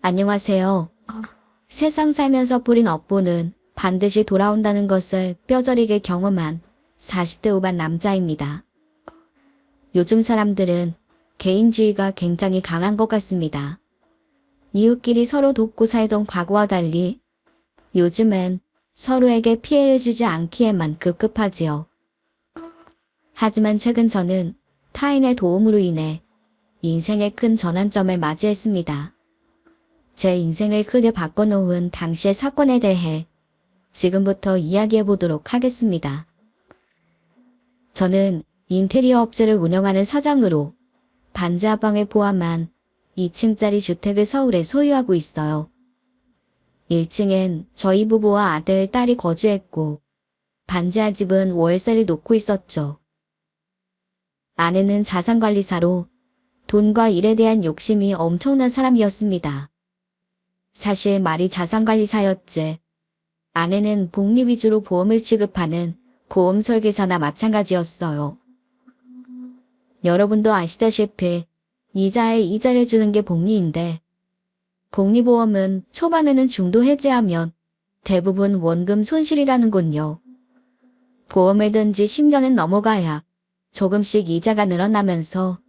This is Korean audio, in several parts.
안녕하세요. 세상 살면서 뿌린 업보는 반드시 돌아온다는 것을 뼈저리게 경험한 40대 후반 남자입니다. 요즘 사람들은 개인주의가 굉장히 강한 것 같습니다. 이웃끼리 서로 돕고 살던 과거와 달리 요즘엔 서로에게 피해를 주지 않기에만 급급하지요. 하지만 최근 저는 타인의 도움으로 인해 인생의 큰 전환점을 맞이했습니다. 제 인생을 크게 바꿔놓은 당시의 사건에 대해 지금부터 이야기해 보도록 하겠습니다. 저는 인테리어 업체를 운영하는 사장으로 반지하방을 포함한 2층짜리 주택을 서울에 소유하고 있어요. 1층엔 저희 부부와 아들, 딸이 거주했고 반지하 집은 월세를 놓고 있었죠. 아내는 자산관리사로 돈과 일에 대한 욕심이 엄청난 사람이었습니다. 사실 말이 자산관리사였지. 아내는 복리 위주로 보험을 취급하는 보험 설계사나 마찬가지였어요. 여러분도 아시다시피 이자에 이자를 주는 게 복리인데 복리보험은 초반에는 중도 해지하면 대부분 원금 손실이라는군요. 보험을 든 지 10년은 넘어가야 조금씩 이자가 늘어나면서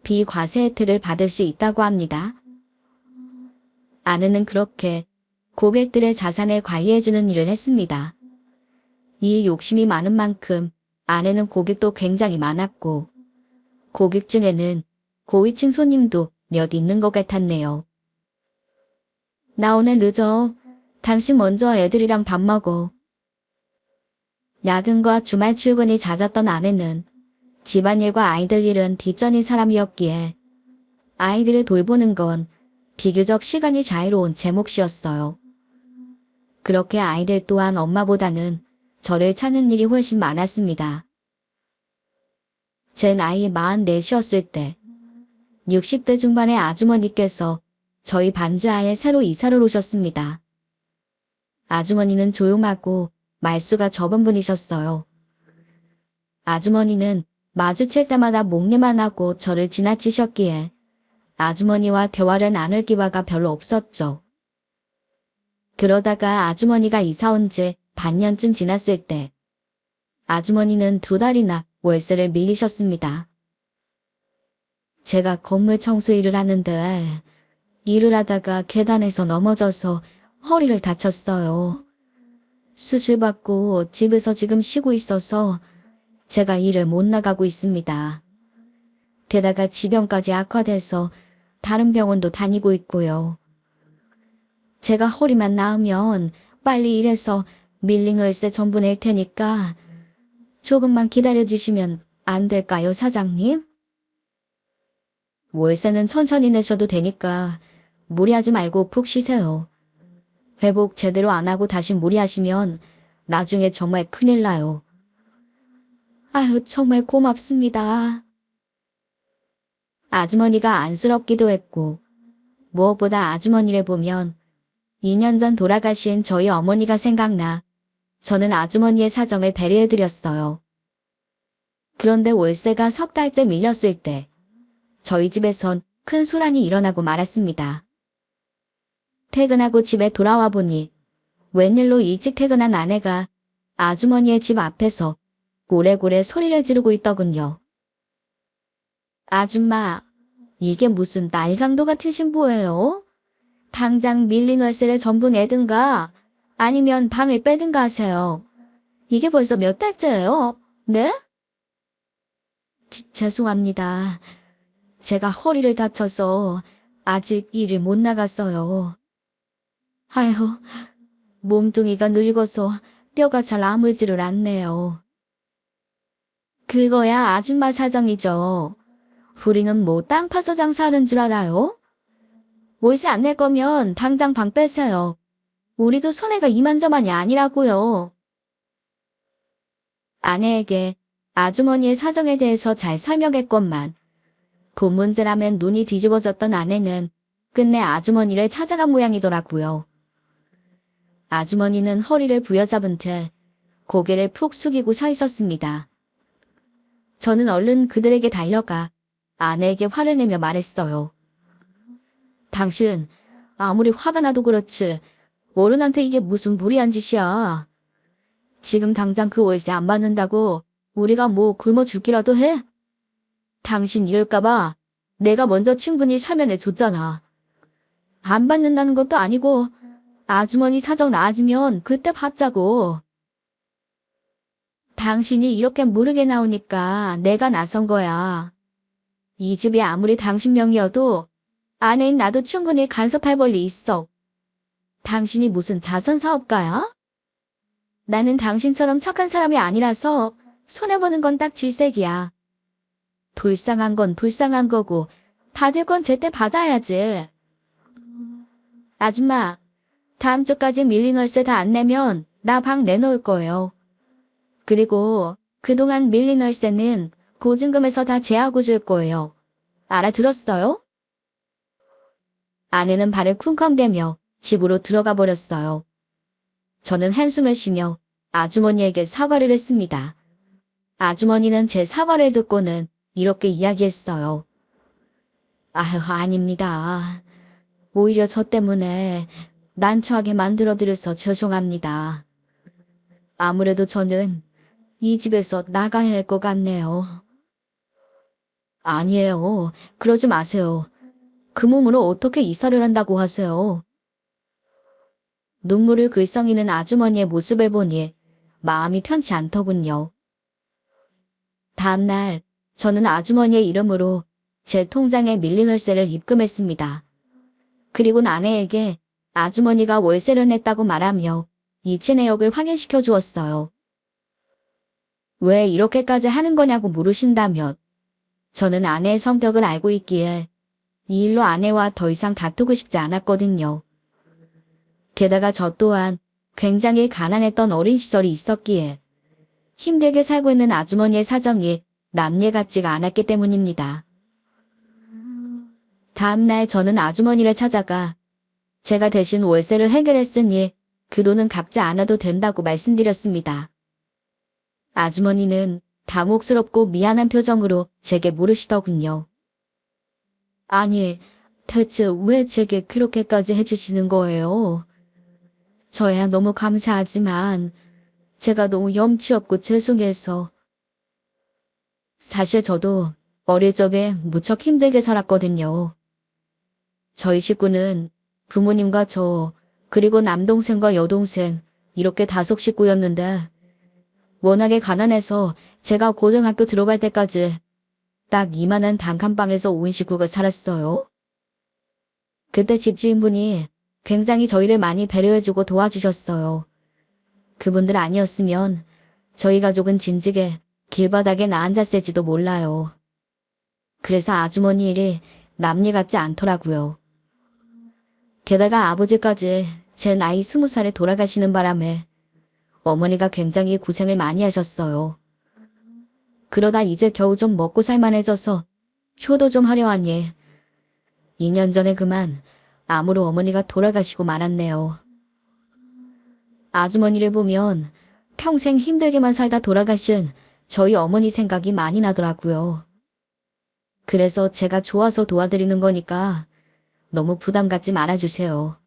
비과세 혜택을 받을 수 있다고 합니다. 아내는 그렇게 고객들의 자산을 관리해주는 일을 했습니다. 이 욕심이 많은 만큼 아내는 고객도 굉장히 많았고 고객 중에는 고위층 손님도 몇 있는 것 같았네요. 나 오늘 늦어. 당신 먼저 애들이랑 밥 먹어. 야근과 주말 출근이 잦았던 아내는 집안일과 아이들 일은 뒷전인 사람이었기에 아이들을 돌보는 건 비교적 시간이 자유로운 제 몫이었어요. 그렇게 아이들 또한 엄마보다는 저를 찾는 일이 훨씬 많았습니다. 제 나이 44이었을 때 60대 중반의 아주머니께서 저희 반지하에 새로 이사를 오셨습니다. 아주머니는 조용하고 말수가 적은 분이셨어요. 아주머니는 마주칠 때마다 목례만 하고 저를 지나치셨기에 아주머니와 대화를 나눌 기회가 별로 없었죠. 그러다가 아주머니가 이사 온 지 반년쯤 지났을 때 아주머니는 2달이나 월세를 밀리셨습니다. 제가 건물 청소 일을 하는데 일을 하다가 계단에서 넘어져서 허리를 다쳤어요. 수술받고 집에서 지금 쉬고 있어서 제가 일을 못 나가고 있습니다. 게다가 지병까지 악화돼서 다른 병원도 다니고 있고요. 제가 허리만 나으면 빨리 일해서 밀린 월세 전부 낼 테니까 조금만 기다려주시면 안 될까요, 사장님? 월세는 천천히 내셔도 되니까 무리하지 말고 푹 쉬세요. 회복 제대로 안 하고 다시 무리하시면 나중에 정말 큰일 나요. 아유, 정말 고맙습니다. 아주머니가 안쓰럽기도 했고 무엇보다 아주머니를 보면 2년 전 돌아가신 저희 어머니가 생각나 저는 아주머니의 사정을 배려해드렸어요. 그런데 월세가 3달째 밀렸을 때 저희 집에선 큰 소란이 일어나고 말았습니다. 퇴근하고 집에 돌아와 보니 웬일로 일찍 퇴근한 아내가 아주머니의 집 앞에서 고래고래 소리를 지르고 있더군요. 아줌마, 이게 무슨 날강도 같은 신보예요? 당장 밀린 월세를 전부 내든가 아니면 방을 빼든가 하세요. 이게 벌써 몇 달째예요? 네? 죄송합니다. 제가 허리를 다쳐서 아직 일을 못 나갔어요. 아휴, 몸뚱이가 늙어서 뼈가 잘 아물지를 않네요. 그거야 아줌마 사정이죠. 우리는 뭐 땅 파서 장사하는 줄 알아요? 월세 안 낼 거면 당장 방 빼세요. 우리도 손해가 이만저만이 아니라고요. 아내에게 아주머니의 사정에 대해서 잘 설명했건만 그 문제라면 눈이 뒤집어졌던 아내는 끝내 아주머니를 찾아간 모양이더라고요. 아주머니는 허리를 부여잡은 채 고개를 푹 숙이고 서 있었습니다. 저는 얼른 그들에게 달려가 아내에게 화를 내며 말했어요. 당신 아무리 화가 나도 그렇지. 어른한테 이게 무슨 무리한 짓이야. 지금 당장 그 월세 안 받는다고 우리가 뭐 굶어 죽기라도 해? 당신 이럴까봐 내가 먼저 충분히 설명해 줬잖아. 안 받는다는 것도 아니고 아주머니 사정 나아지면 그때 받자고. 당신이 이렇게 모르게 나오니까 내가 나선 거야. 이 집이 아무리 당신 명의여도 아내인 나도 충분히 간섭할 권리 있어. 당신이 무슨 자선 사업가야? 나는 당신처럼 착한 사람이 아니라서 손해보는 건 딱 질색이야. 불쌍한 건 불쌍한 거고 받을 건 제때 받아야지. 아줌마, 다음 주까지 밀린 월세 다 안 내면 나 방 내놓을 거예요. 그리고 그동안 밀린 월세는 보증금에서 다 제하고 줄 거예요. 알아들었어요? 아내는 발을 쿵쾅대며 집으로 들어가 버렸어요. 저는 한숨을 쉬며 아주머니에게 사과를 했습니다. 아주머니는 제 사과를 듣고는 이렇게 이야기했어요. 아휴, 아닙니다. 오히려 저 때문에 난처하게 만들어드려서 죄송합니다. 아무래도 저는 이 집에서 나가야 할 것 같네요. 아니에요. 그러지 마세요. 그 몸으로 어떻게 이사를 한다고 하세요? 눈물을 글썽이는 아주머니의 모습을 보니 마음이 편치 않더군요. 다음날 저는 아주머니의 이름으로 제 통장에 밀린 월세를 입금했습니다. 그리고 아내에게 아주머니가 월세를 냈다고 말하며 이체 내역을 확인시켜 주었어요. 왜 이렇게까지 하는 거냐고 물으신다면 저는 아내의 성격을 알고 있기에 이 일로 아내와 더 이상 다투고 싶지 않았거든요. 게다가 저 또한 굉장히 가난했던 어린 시절이 있었기에 힘들게 살고 있는 아주머니의 사정이 남일 같지가 않았기 때문입니다. 다음날 저는 아주머니를 찾아가 제가 대신 월세를 해결했으니 그 돈은 갚지 않아도 된다고 말씀드렸습니다. 아주머니는 당혹스럽고 미안한 표정으로 제게 물으시더군요. 아니, 대체 왜 제게 그렇게까지 해주시는 거예요? 저야 너무 감사하지만 제가 너무 염치 없고 죄송해서. 사실 저도 어릴 적에 무척 힘들게 살았거든요. 저희 식구는 부모님과 저, 그리고 남동생과 여동생 이렇게 5식구였는데 워낙에 가난해서 제가 고등학교 들어갈 때까지 딱 이만한 단칸방에서 5인 식구가 살았어요. 그때 집주인분이 굉장히 저희를 많이 배려해주고 도와주셨어요. 그분들 아니었으면 저희 가족은 진즉에 길바닥에 나앉았을지도 몰라요. 그래서 아주머니 일이 남일 같지 않더라고요. 게다가 아버지까지 제 나이 20살에 돌아가시는 바람에 어머니가 굉장히 고생을 많이 하셨어요. 그러다 이제 겨우 좀 먹고 살만해져서 효도 좀 하려 하니 2년 전에 그만 암으로 어머니가 돌아가시고 말았네요. 아주머니를 보면 평생 힘들게만 살다 돌아가신 저희 어머니 생각이 많이 나더라고요. 그래서 제가 좋아서 도와드리는 거니까 너무 부담 갖지 말아주세요.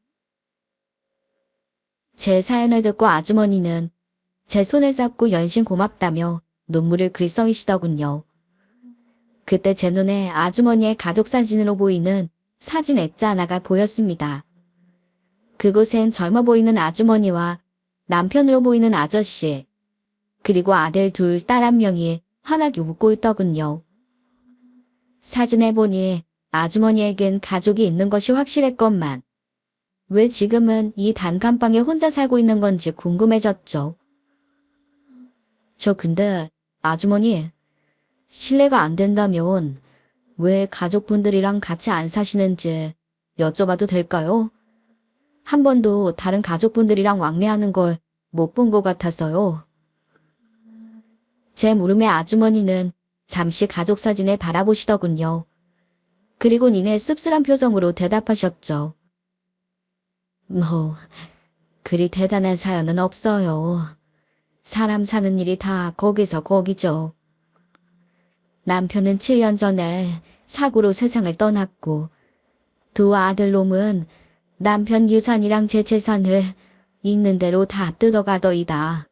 제 사연을 듣고 아주머니는 제 손을 잡고 연신 고맙다며 눈물을 글썽이시더군요. 그때 제 눈에 아주머니의 가족 사진으로 보이는 사진 액자 하나가 보였습니다. 그곳엔 젊어 보이는 아주머니와 남편으로 보이는 아저씨, 그리고 아들 2, 딸 1명이 환하게 웃고 있더군요. 사진을 보니 아주머니에겐 가족이 있는 것이 확실했건만 왜 지금은 이 단칸방에 혼자 살고 있는 건지 궁금해졌죠. 저 근데 아주머니, 실례가 안 된다면 왜 가족분들이랑 같이 안 사시는지 여쭤봐도 될까요? 한 번도 다른 가족분들이랑 왕래하는 걸 못 본 것 같아서요. 제 물음에 아주머니는 잠시 가족 사진을 바라보시더군요. 그리고 이내 씁쓸한 표정으로 대답하셨죠. 뭐, 그리 대단한 사연은 없어요. 사람 사는 일이 다 거기서 거기죠. 남편은 7년 전에 사고로 세상을 떠났고 2 아들놈은 남편 유산이랑 제 재산을 있는 대로 다 뜯어가더이다.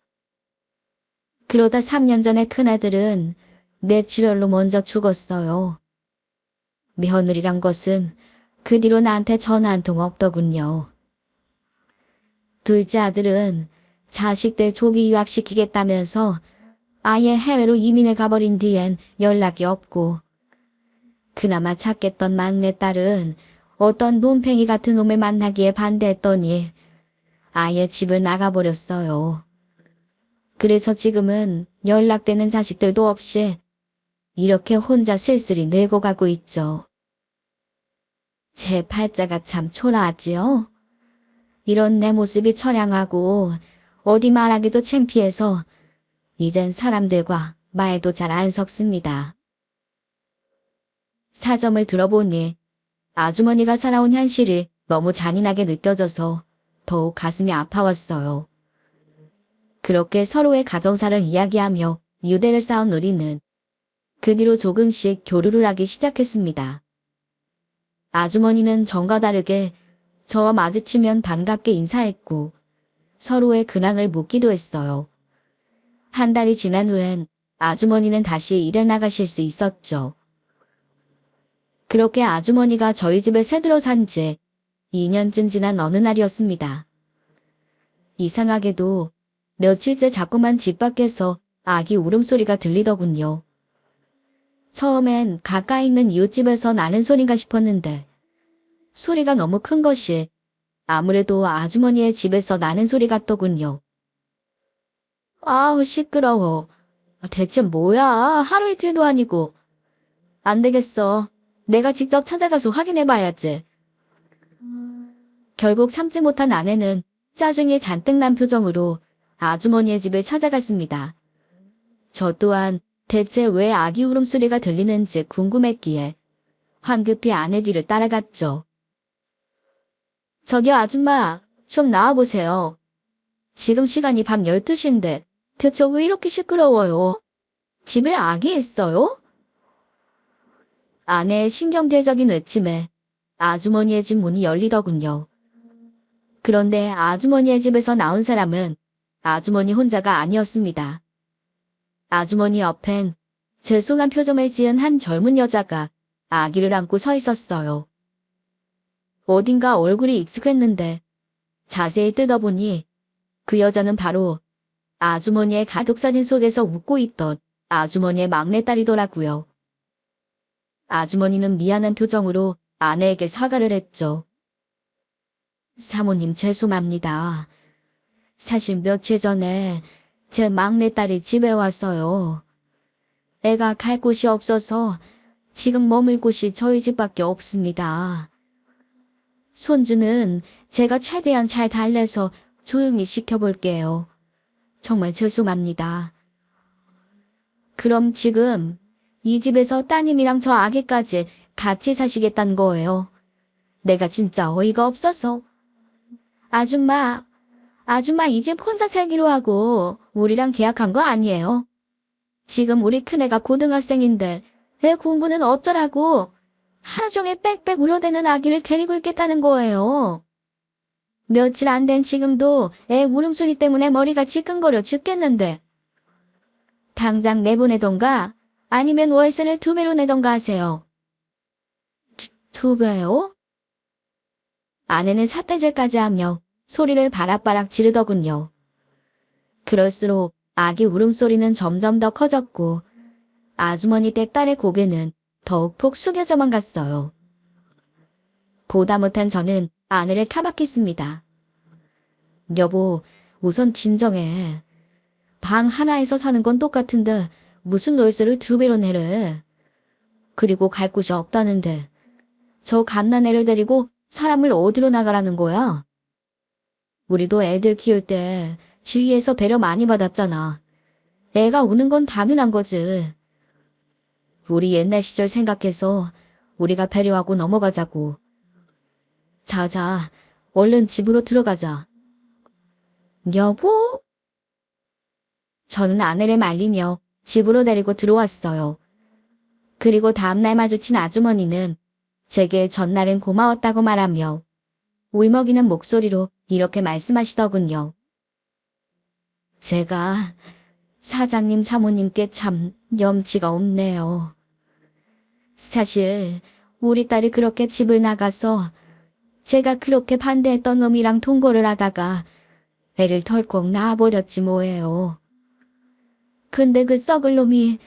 그러다 3년 전에 큰아들은 뇌출혈로 먼저 죽었어요. 며느리란 것은 그 뒤로 나한테 전화 한 통 없더군요. 둘째 아들은 자식들 조기 유학시키겠다면서 아예 해외로 이민을 가버린 뒤엔 연락이 없고, 그나마 찾겠던 막내딸은 어떤 논팽이 같은 놈을 만나기에 반대했더니 아예 집을 나가버렸어요. 그래서 지금은 연락되는 자식들도 없이 이렇게 혼자 쓸쓸히 늙어가고 있죠. 제 팔자가 참 초라하지요? 이런 내 모습이 처량하고 어디 말하기도 창피해서 이젠 사람들과 말도 잘 안 섞습니다. 사정을 들어보니 아주머니가 살아온 현실이 너무 잔인하게 느껴져서 더욱 가슴이 아파왔어요. 그렇게 서로의 가정사를 이야기하며 유대를 쌓은 우리는 그 뒤로 조금씩 교류를 하기 시작했습니다. 아주머니는 전과 다르게 저와 마주치면 반갑게 인사했고 서로의 근황을 묻기도 했어요. 한 달이 지난 후엔 아주머니는 다시 일에 나가실 수 있었죠. 그렇게 아주머니가 저희 집에 새들어 산 지 2년쯤 지난 어느 날이었습니다. 이상하게도 며칠째 자꾸만 집 밖에서 아기 울음소리가 들리더군요. 처음엔 가까이 있는 이웃집에서 나는 소린가 싶었는데 소리가 너무 큰 것이 아무래도 아주머니의 집에서 나는 소리 같더군요. 아우 시끄러워. 대체 뭐야? 하루 이틀도 아니고. 안 되겠어. 내가 직접 찾아가서 확인해봐야지. 결국 참지 못한 아내는 짜증이 잔뜩 난 표정으로 아주머니의 집을 찾아갔습니다. 저 또한 대체 왜 아기 울음소리가 들리는지 궁금했기에 황급히 아내 뒤를 따라갔죠. 저기요 아줌마, 좀 나와보세요. 지금 시간이 밤 12시인데 대체 왜 이렇게 시끄러워요? 집에 아기 있어요? 아내의 신경질적인 외침에 아주머니의 집 문이 열리더군요. 그런데 아주머니의 집에서 나온 사람은 아주머니 혼자가 아니었습니다. 아주머니 옆엔 죄송한 표정을 지은 한 젊은 여자가 아기를 안고 서 있었어요. 어딘가 얼굴이 익숙했는데 자세히 뜯어보니 그 여자는 바로 아주머니의 가족사진 속에서 웃고 있던 아주머니의 막내딸이더라고요. 아주머니는 미안한 표정으로 아내에게 사과를 했죠. 사모님 죄송합니다. 사실 며칠 전에 제 막내딸이 집에 왔어요. 애가 갈 곳이 없어서 지금 머물 곳이 저희 집밖에 없습니다. 손주는 제가 최대한 잘 달래서 조용히 시켜볼게요. 정말 죄송합니다. 그럼 지금 이 집에서 따님이랑 저 아기까지 같이 사시겠다는 거예요. 내가 진짜 어이가 없어서. 아줌마 이 집 혼자 살기로 하고 우리랑 계약한 거 아니에요. 지금 우리 큰애가 고등학생인데 애 공부는 어쩌라고 하루 종일 빽빽 울어대는 아기를 데리고 있겠다는 거예요. 며칠 안 된 지금도 애 울음소리 때문에 머리가 지끈거려 죽겠는데. 당장 내보내던가 아니면 월세를 2배로 내던가 하세요. 2배요? 아내는 삿대질까지 하며 소리를 바락바락 지르더군요. 그럴수록 아기 울음소리는 점점 더 커졌고 아주머니 댁 딸의 고개는 더욱 폭 숙여져만 갔어요. 보다 못한 저는 아내를 카박했습니다. 여보, 우선 진정해. 방 하나에서 사는 건 똑같은데 무슨 월세를 2배로 내래. 그리고 갈 곳이 없다는데 저 갓난애를 데리고 사람을 어디로 나가라는 거야? 우리도 애들 키울 때 주위에서 배려 많이 받았잖아. 애가 우는 건 당연한 거지. 우리 옛날 시절 생각해서 우리가 배려하고 넘어가자고. 자자, 얼른 집으로 들어가자. 여보? 저는 아내를 말리며 집으로 데리고 들어왔어요. 그리고 다음날 마주친 아주머니는 제게 전날은 고마웠다고 말하며 울먹이는 목소리로 이렇게 말씀하시더군요. 제가 사장님 사모님께 참 염치가 없네요. 사실 우리 딸이 그렇게 집을 나가서 제가 그렇게 반대했던 놈이랑 통보를 하다가 애를 덜컥 낳아버렸지 뭐예요. 근데 그 썩을 놈이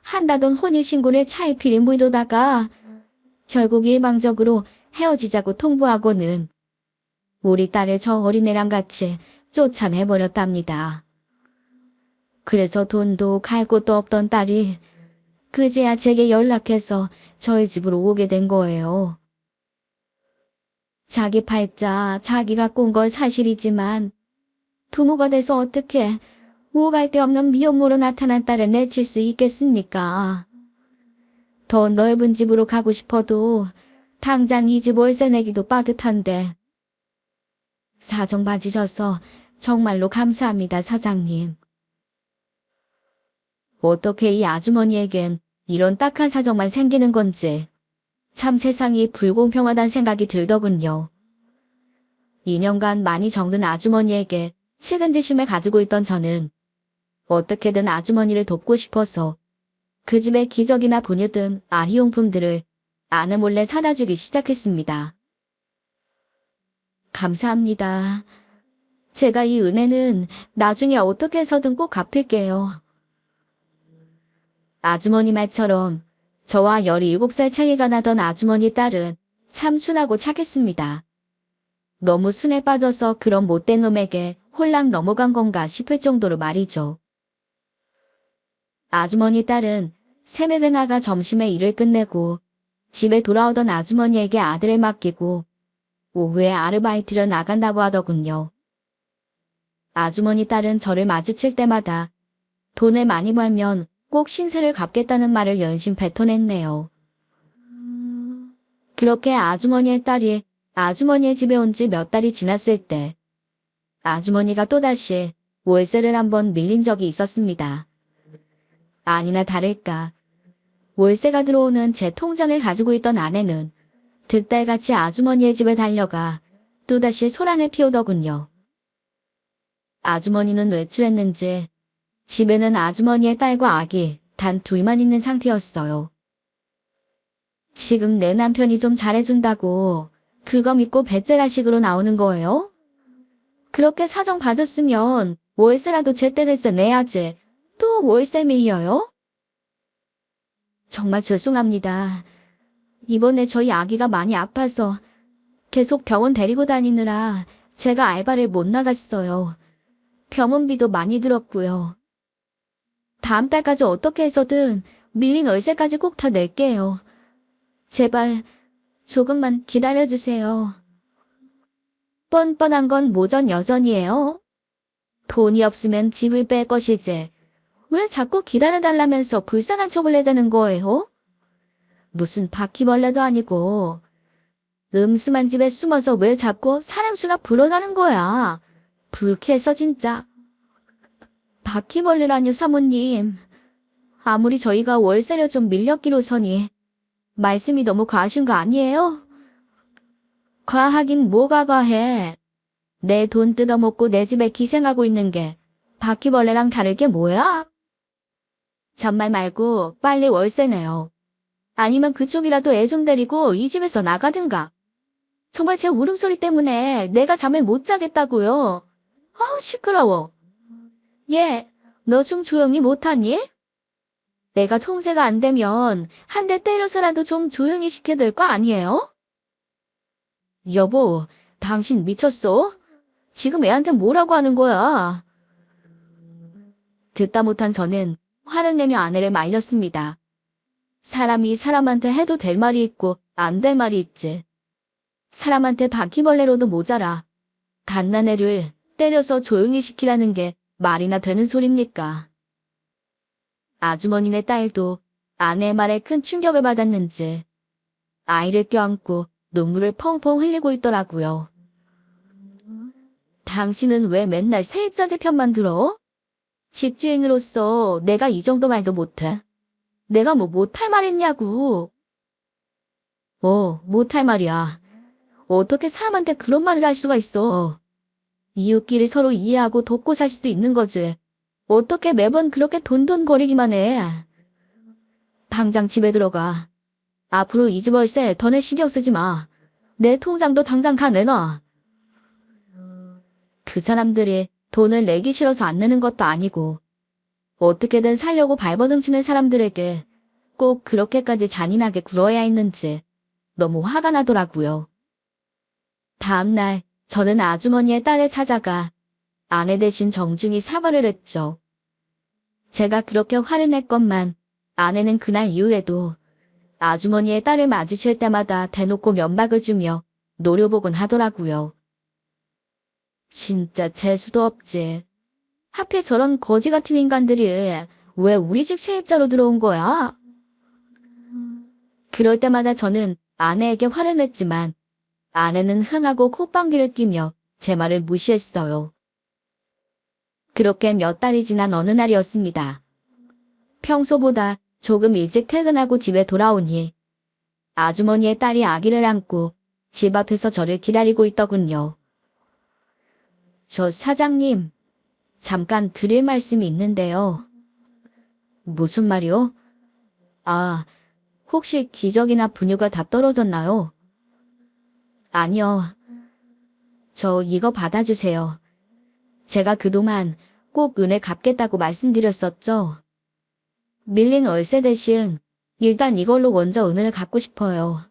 한다던 혼인신고를 차일피일 미루다가 결국 일방적으로 헤어지자고 통보하고는 우리 딸을 저 어린애랑 같이 쫓아내버렸답니다. 그래서 돈도 갈 곳도 없던 딸이 그제야 제게 연락해서 저희 집으로 오게 된 거예요. 자기 팔자 자기가 꾼 건 사실이지만 부모가 돼서 어떻게 오갈 데 없는 미혼모로 나타난 딸을 내칠 수 있겠습니까? 더 넓은 집으로 가고 싶어도 당장 이 집 월세 내기도 빠듯한데. 사정 봐주셔서 정말로 감사합니다, 사장님. 어떻게 이 아주머니에겐 이런 딱한 사정만 생기는 건지 참 세상이 불공평하다는 생각이 들더군요. 2년간 많이 정든 아주머니에게 측은지심을 가지고 있던 저는 어떻게든 아주머니를 돕고 싶어서 그 집에 기저귀나 분유 등 아리용품들을 아내 몰래 사다 주기 시작했습니다. 감사합니다. 제가 이 은혜는 나중에 어떻게 해서든 꼭 갚을게요. 아주머니 말처럼 저와 17살 차이가 나던 아주머니 딸은 참 순하고 착했습니다. 너무 순에 빠져서 그런 못된 놈에게 홀랑 넘어간 건가 싶을 정도로 말이죠. 아주머니 딸은 새벽에 나가 점심에 일을 끝내고 집에 돌아오던 아주머니에게 아들을 맡기고 오후에 아르바이트를 나간다고 하더군요. 아주머니 딸은 저를 마주칠 때마다 돈을 많이 벌면 꼭 신세를 갚겠다는 말을 연신 뱉어냈네요. 그렇게 아주머니의 딸이 아주머니의 집에 온 지 몇 달이 지났을 때 아주머니가 또다시 월세를 한번 밀린 적이 있었습니다. 아니나 다를까 월세가 들어오는 제 통장을 가지고 있던 아내는 득달같이 아주머니의 집에 달려가 또다시 소란을 피우더군요. 아주머니는 외출했는지 집에는 아주머니의 딸과 아기 단 둘만 있는 상태였어요. 지금 내 남편이 좀 잘해준다고 그거 믿고 배째라식으로 나오는 거예요? 그렇게 사정 봐줬으면 월세라도 제때제때 내야지. 또 월세 밀려요? 정말 죄송합니다. 이번에 저희 아기가 많이 아파서 계속 병원 데리고 다니느라 제가 알바를 못 나갔어요. 병원비도 많이 들었고요. 다음 달까지 어떻게 해서든 밀린 월세까지 꼭 다 낼게요. 제발 조금만 기다려주세요. 뻔뻔한 건 모전 여전이에요. 돈이 없으면 집을 뺄 것이지. 왜 자꾸 기다려달라면서 불쌍한 척을 내자는 거예요? 무슨 바퀴벌레도 아니고 음스만 집에 숨어서 왜 자꾸 사람 수가 불어나는 거야. 불쾌해서 진짜. 바퀴벌레라뇨 사모님. 아무리 저희가 월세를 좀 밀렸기로서니 말씀이 너무 과하신 거 아니에요? 과하긴 뭐가 과해. 내 돈 뜯어먹고 내 집에 기생하고 있는 게 바퀴벌레랑 다를 게 뭐야? 잔말 말고 빨리 월세 내요. 아니면 그쪽이라도 애 좀 데리고 이 집에서 나가든가. 정말 제 울음소리 때문에 내가 잠을 못 자겠다고요. 아우 시끄러워. 얘, 너 좀 조용히 못하니? 내가 통제가 안 되면 한 대 때려서라도 좀 조용히 시켜야 될 거 아니에요? 여보, 당신 미쳤어? 지금 애한테 뭐라고 하는 거야? 듣다 못한 저는 화를 내며 아내를 말렸습니다. 사람이 사람한테 해도 될 말이 있고 안 될 말이 있지. 사람한테 바퀴벌레로도 모자라. 갓난애를 때려서 조용히 시키라는 게 말이나 되는 소립니까? 아주머니네 딸도 아내의 말에 큰 충격을 받았는지 아이를 껴안고 눈물을 펑펑 흘리고 있더라고요. 당신은 왜 맨날 세입자들 편만 들어? 집주인으로서 내가 이 정도 말도 못해. 내가 뭐 못할 말 있냐고. 못할 말이야. 어떻게 사람한테 그런 말을 할 수가 있어. 이웃끼리 서로 이해하고 돕고 살 수도 있는 거지. 어떻게 매번 그렇게 돈돈거리기만 해. 당장 집에 들어가. 앞으로 이 집 월세 더 내 신경 쓰지 마. 내 통장도 당장 다 내놔. 그 사람들이 돈을 내기 싫어서 안 내는 것도 아니고 어떻게든 살려고 발버둥 치는 사람들에게 꼭 그렇게까지 잔인하게 굴어야 했는지 너무 화가 나더라고요. 다음날 저는 아주머니의 딸을 찾아가 아내 대신 정중히 사과를 했죠. 제가 그렇게 화를 냈건만 아내는 그날 이후에도 아주머니의 딸을 마주칠 때마다 대놓고 면박을 주며 노려보곤 하더라고요. 진짜 재수도 없지. 하필 저런 거지 같은 인간들이 왜 우리 집 세입자로 들어온 거야? 그럴 때마다 저는 아내에게 화를 냈지만 아내는 흥하고 콧방귀를 뀌며 제 말을 무시했어요. 그렇게 몇 달이 지난 어느 날이었습니다. 평소보다 조금 일찍 퇴근하고 집에 돌아오니 아주머니의 딸이 아기를 안고 집 앞에서 저를 기다리고 있더군요. 저 사장님, 잠깐 드릴 말씀이 있는데요. 무슨 말이요? 아, 혹시 기저귀나 분유가 다 떨어졌나요? 아니요. 저 이거 받아주세요. 제가 그동안 꼭 은혜 갚겠다고 말씀드렸었죠. 밀린 월세 대신 일단 이걸로 먼저 은혜를 갚고 싶어요.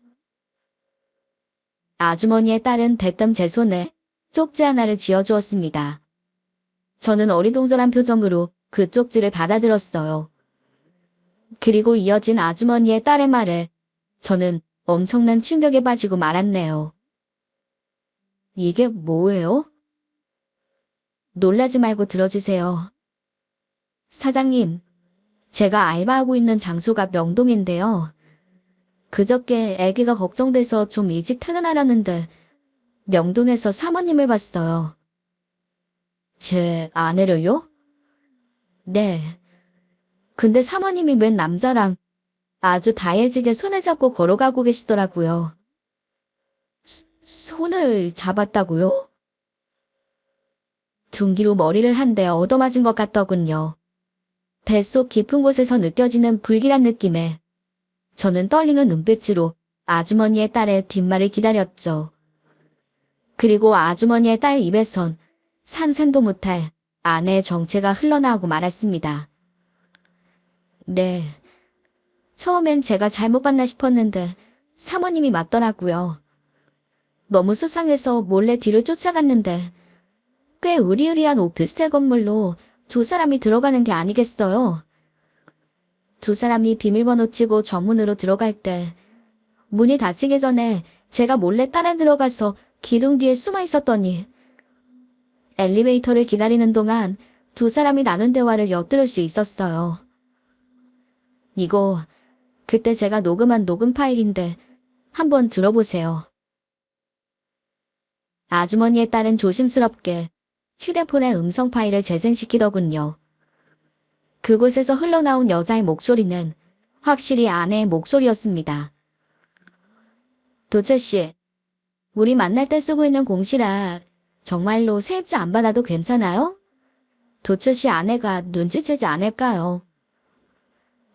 아주머니의 딸은 대뜸 제 손에 쪽지 하나를 쥐어주었습니다. 저는 어리동절한 표정으로 그 쪽지를 받아들었어요. 그리고 이어진 아주머니의 딸의 말에 저는 엄청난 충격에 빠지고 말았네요. 이게 뭐예요? 놀라지 말고 들어주세요. 사장님, 제가 알바하고 있는 장소가 명동인데요. 그저께 아기가 걱정돼서 좀 일찍 퇴근하려는데 명동에서 사모님을 봤어요. 제 아내를요? 네. 근데 사모님이 웬 남자랑 아주 다해지게 손을 잡고 걸어가고 계시더라고요. 손을 잡았다고요? 둔기로 머리를 한 대 얻어맞은 것 같더군요. 뱃속 깊은 곳에서 느껴지는 불길한 느낌에 저는 떨리는 눈빛으로 아주머니의 딸의 뒷말을 기다렸죠. 그리고 아주머니의 딸 입에선 상상도 못할 아내의 정체가 흘러나오고 말았습니다. 네. 처음엔 제가 잘못 봤나 싶었는데 사모님이 맞더라고요. 너무 수상해서 몰래 뒤를 쫓아갔는데 꽤 으리으리한 오피스텔 건물로 두 사람이 들어가는 게 아니겠어요. 두 사람이 비밀번호 치고 정문으로 들어갈 때 문이 닫히기 전에 제가 몰래 따라 들어가서 기둥 뒤에 숨어 있었더니 엘리베이터를 기다리는 동안 두 사람이 나눈 대화를 엿들을 수 있었어요. 이거 그때 제가 녹음한 녹음 파일인데 한번 들어보세요. 아주머니의 딸은 조심스럽게 휴대폰의 음성 파일을 재생시키더군요. 그곳에서 흘러나온 여자의 목소리는 확실히 아내의 목소리였습니다. 도철 씨, 우리 만날 때 쓰고 있는 공시라 정말로 세입자 안 받아도 괜찮아요? 도철 씨 아내가 눈치채지 않을까요?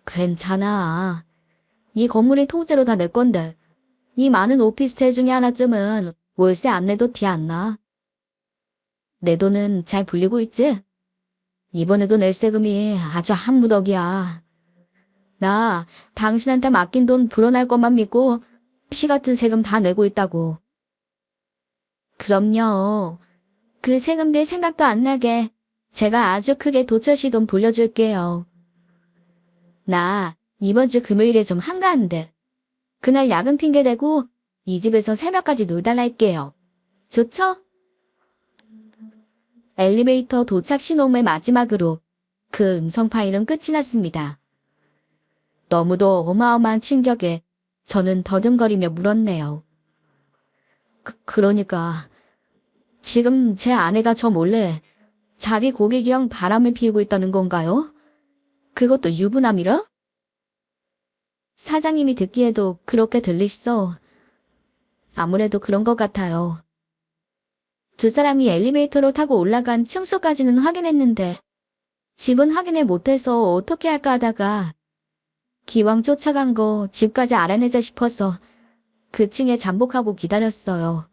괜찮아. 이 건물이 통째로 다 내 건데 이 많은 오피스텔 중에 하나쯤은 월세 안 내도 티 안 나. 내 돈은 잘 불리고 있지? 이번에도 낼 세금이 아주 한 무더기야. 나 당신한테 맡긴 돈 불어날 것만 믿고 피 같은 세금 다 내고 있다고. 그럼요. 그 세금들 생각도 안 나게 제가 아주 크게 도철 씨 돈 불려줄게요. 나 이번 주 금요일에 좀 한가한데 그날 야근 핑계 대고 이 집에서 새벽까지 놀다 갈게요. 좋죠? 엘리베이터 도착 신호음의 마지막으로 그 음성 파일은 끝이 났습니다. 너무도 어마어마한 충격에 저는 더듬거리며 물었네요. 그러니까 지금 제 아내가 저 몰래 자기 고객이랑 바람을 피우고 있다는 건가요? 그것도 유부남이라? 사장님이 듣기에도 그렇게 들리시죠? 아무래도 그런 것 같아요. 두 사람이 엘리베이터로 타고 올라간 층수까지는 확인했는데 집은 확인을 못해서 어떻게 할까 하다가 기왕 쫓아간 거 집까지 알아내자 싶어서 그 층에 잠복하고 기다렸어요.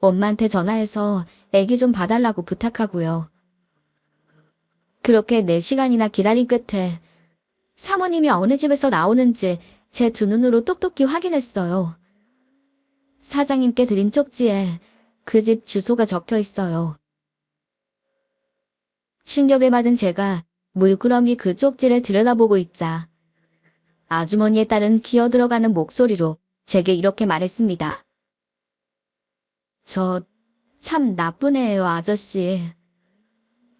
엄마한테 전화해서 애기 좀 봐달라고 부탁하고요. 그렇게 4시간이나 기다린 끝에 사모님이 어느 집에서 나오는지 제 두 눈으로 똑똑히 확인했어요. 사장님께 드린 쪽지에 그 집 주소가 적혀 있어요. 충격을 받은 제가 물끄러미 그 쪽지를 들여다보고 있자 아주머니의 딸은 기어 들어가는 목소리로 제게 이렇게 말했습니다. 저 참 나쁜 애예요, 아저씨.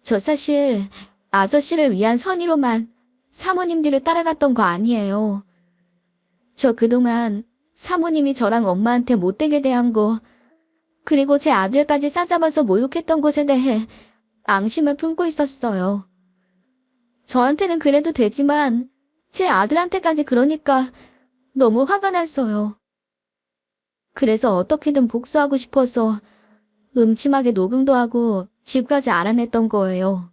저 사실 아저씨를 위한 선의로만 사모님 뒤를 따라갔던 거 아니에요. 저 그동안 사모님이 저랑 엄마한테 못되게 대한 거, 그리고 제 아들까지 싸잡아서 모욕했던 것에 대해 앙심을 품고 있었어요. 저한테는 그래도 되지만 제 아들한테까지 그러니까 너무 화가 났어요. 그래서 어떻게든 복수하고 싶어서 음침하게 녹음도 하고 집까지 알아냈던 거예요.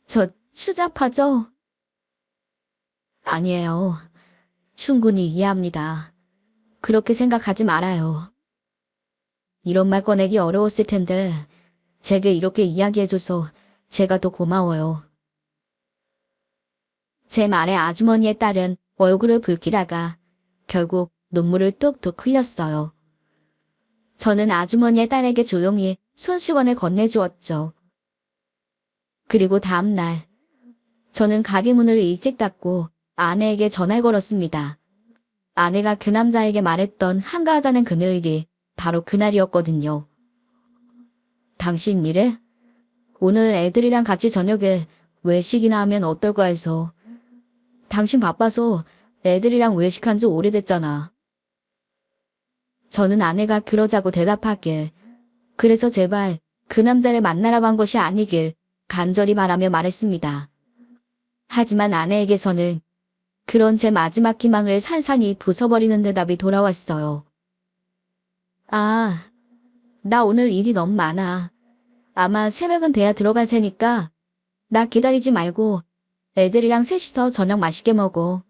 저 추잡하죠? 아니에요. 충분히 이해합니다. 그렇게 생각하지 말아요. 이런 말 꺼내기 어려웠을 텐데 제게 이렇게 이야기해줘서 제가 더 고마워요. 제 말에 아주머니의 딸은 얼굴을 붉히다가 결국 눈물을 뚝뚝 흘렸어요. 저는 아주머니의 딸에게 조용히 손수건을 건네주었죠. 그리고 다음날 저는 가게 문을 일찍 닫고 아내에게 전화를 걸었습니다. 아내가 그 남자에게 말했던 한가하다는 금요일이 바로 그날이었거든요. 당신 일해? 오늘 애들이랑 같이 저녁에 외식이나 하면 어떨까 해서. 당신 바빠서 애들이랑 외식한 지 오래됐잖아. 저는 아내가 그러자고 대답하길, 그래서 제발 그 남자를 만나러 간 것이 아니길 간절히 바라며 말했습니다. 하지만 아내에게서는 그런 제 마지막 희망을 산산이 부숴버리는 대답이 돌아왔어요. 아, 나 오늘 일이 너무 많아. 아마 새벽은 돼야 들어갈 테니까 나 기다리지 말고 애들이랑 셋이서 저녁 맛있게 먹어.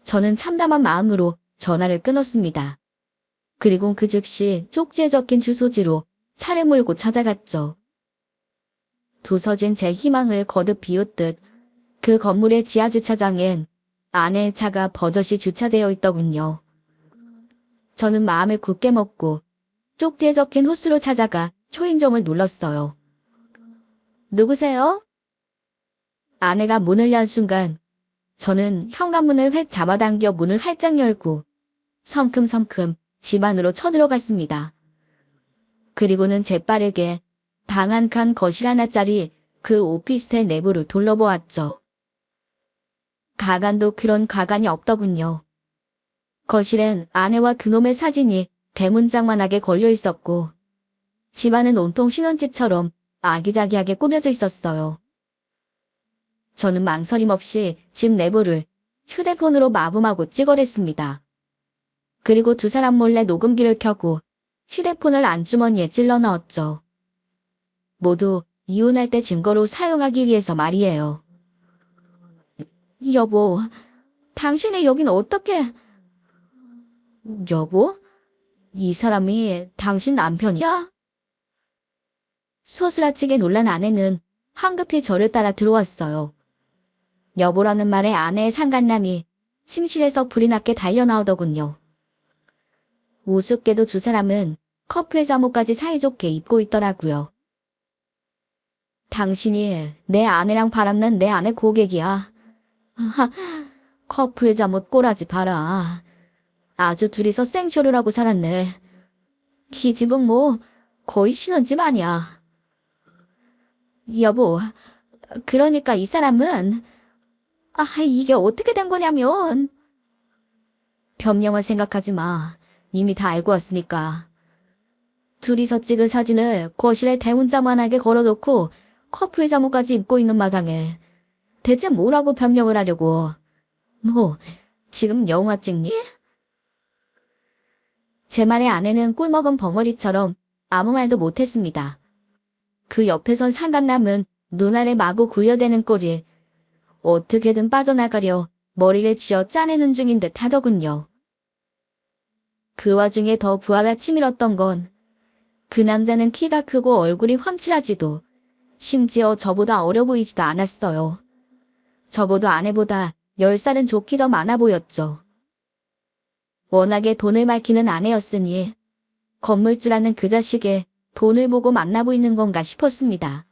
저는 참담한 마음으로 전화를 끊었습니다. 그리고 그 즉시 쪽지에 적힌 주소지로 차를 몰고 찾아갔죠. 부서진 제 희망을 거듭 비웃듯 그 건물의 지하주차장엔 아내의 차가 버젓이 주차되어 있더군요. 저는 마음을 굳게 먹고 쪽지에 적힌 호수로 찾아가 초인종을 눌렀어요. 누구세요? 아내가 문을 연 순간 저는 현관문을 획 잡아당겨 문을 활짝 열고 성큼성큼 집 안으로 쳐들어갔습니다. 그리고는 재빠르게 방 한 칸 거실 하나짜리 그 오피스텔 내부를 둘러보았죠. 가간도 그런 가간이 없더군요. 거실엔 아내와 그놈의 사진이 대문짝만하게 걸려 있었고 집안은 온통 신혼집처럼 아기자기하게 꾸며져 있었어요. 저는 망설임 없이 집 내부를 휴대폰으로 마음하고 찍어냈습니다. 그리고 두 사람 몰래 녹음기를 켜고 휴대폰을 안주머니에 찔러 넣었죠. 모두 이혼할 때 증거로 사용하기 위해서 말이에요. 여보, 당신이 여긴 어떻게... 여보? 이 사람이 당신 남편이야? 소스라치게 놀란 아내는 황급히 저를 따라 들어왔어요. 여보라는 말에 아내의 상간남이 침실에서 불이 났게 달려나오더군요. 우습게도 두 사람은 커플 잠옷까지 사이좋게 입고 있더라고요. 당신이 내 아내랑 바람난 내 아내 고객이야. 커플 잠옷 꼬라지 봐라. 아주 둘이서 생쇼를 하고 살았네. 이 집은 뭐 거의 신혼집 아니야. 여보, 그러니까 이 사람은 이게 어떻게 된 거냐면 변명을 생각하지 마. 이미 다 알고 왔으니까. 둘이서 찍은 사진을 거실에 대문짝만하게 걸어놓고 커플 잠옷까지 입고 있는 마당에 대체 뭐라고 변명을 하려고. 뭐 지금 영화 찍니? 제 말에 아내는 꿀먹은 벙어리처럼 아무 말도 못했습니다. 그 옆에선 상간남은 눈알에 마구 굴려대는 꼴이 어떻게든 빠져나가려 머리를 쥐어 짜내는 중인 듯 하더군요. 그 와중에 더 부하가 치밀었던 건 그 남자는 키가 크고 얼굴이 훤칠하지도 심지어 저보다 어려 보이지도 않았어요. 적어도 아내보다 10살은 좋게 더 많아 보였죠. 워낙에 돈을 밝히는 아내였으니 건물주라는 그 자식의 돈을 보고 만나 보이는 건가 싶었습니다.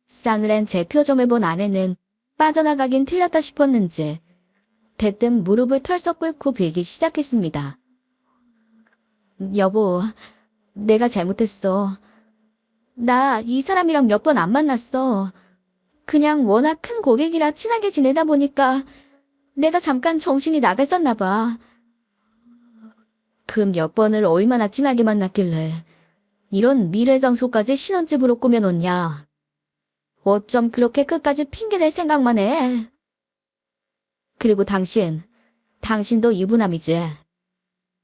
싸늘한 제 표정을 본 아내는 빠져나가긴 틀렸다 싶었는지 대뜸 무릎을 털썩 꿇고 빌기 시작했습니다. 여보, 내가 잘못했어. 나 이 사람이랑 몇 번 안 만났어. 그냥 워낙 큰 고객이라 친하게 지내다 보니까 내가 잠깐 정신이 나갔었나 봐. 그 몇 번을 얼마나 진하게 만났길래 이런 미래장소까지 신혼집으로 꾸며놓냐. 어쩜 그렇게 끝까지 핑계댈 생각만 해. 그리고 당신도 유부남이지.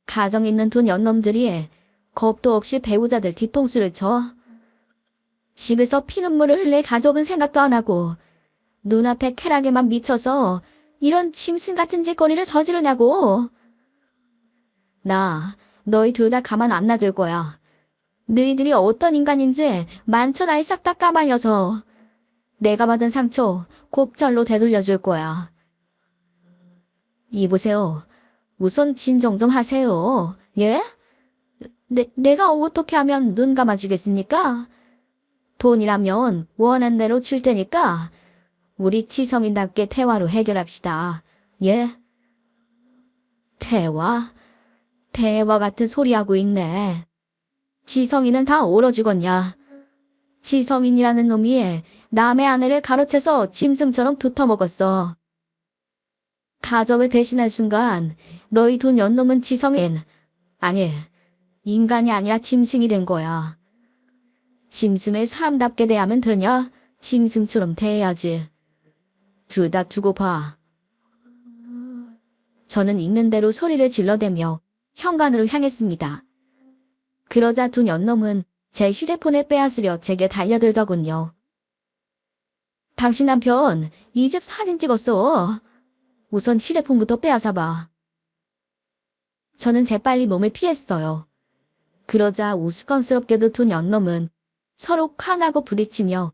가정 있는 두 연놈들이 겁도 없이 배우자들 뒤통수를 쳐. 집에서 피눈물을 흘릴 가족은 생각도 안 하고 눈앞에 쾌락에만 미쳐서 이런 짐승 같은 짓거리를 저지르냐고. 나 너희 둘 다 가만 안 놔둘 거야. 너희들이 어떤 인간인지 만천하에 싹 다 까발려서 내가 받은 상처 곱절로 되돌려줄 거야. 이보세요. 우선 진정 좀 하세요. 예? 내가 어떻게 하면 눈 감아주겠습니까? 돈이라면 원한 대로 줄 테니까 우리 치성인답게 대화로 해결합시다. 예? 대화? 대화 같은 소리 하고 있네. 지성이는 다 얼어 죽었냐? 지성인이라는 놈이 남의 아내를 가로채서 짐승처럼 두터먹었어. 가정을 배신한 순간 너희 두 연놈은 지성인, 아니 인간이 아니라 짐승이 된 거야. 짐승을 사람답게 대하면 되냐? 짐승처럼 대해야지. 둘 다 두고 봐. 저는 있는 대로 소리를 질러대며 현관으로 향했습니다. 그러자 두 연놈은 제 휴대폰을 빼앗으려 제게 달려들더군요. 당신 남편 이 집 사진 찍었어. 우선 휴대폰부터 빼앗아봐. 저는 재빨리 몸을 피했어요. 그러자 우스꽝스럽게도 두 연놈은 서로 쾅하고 부딪히며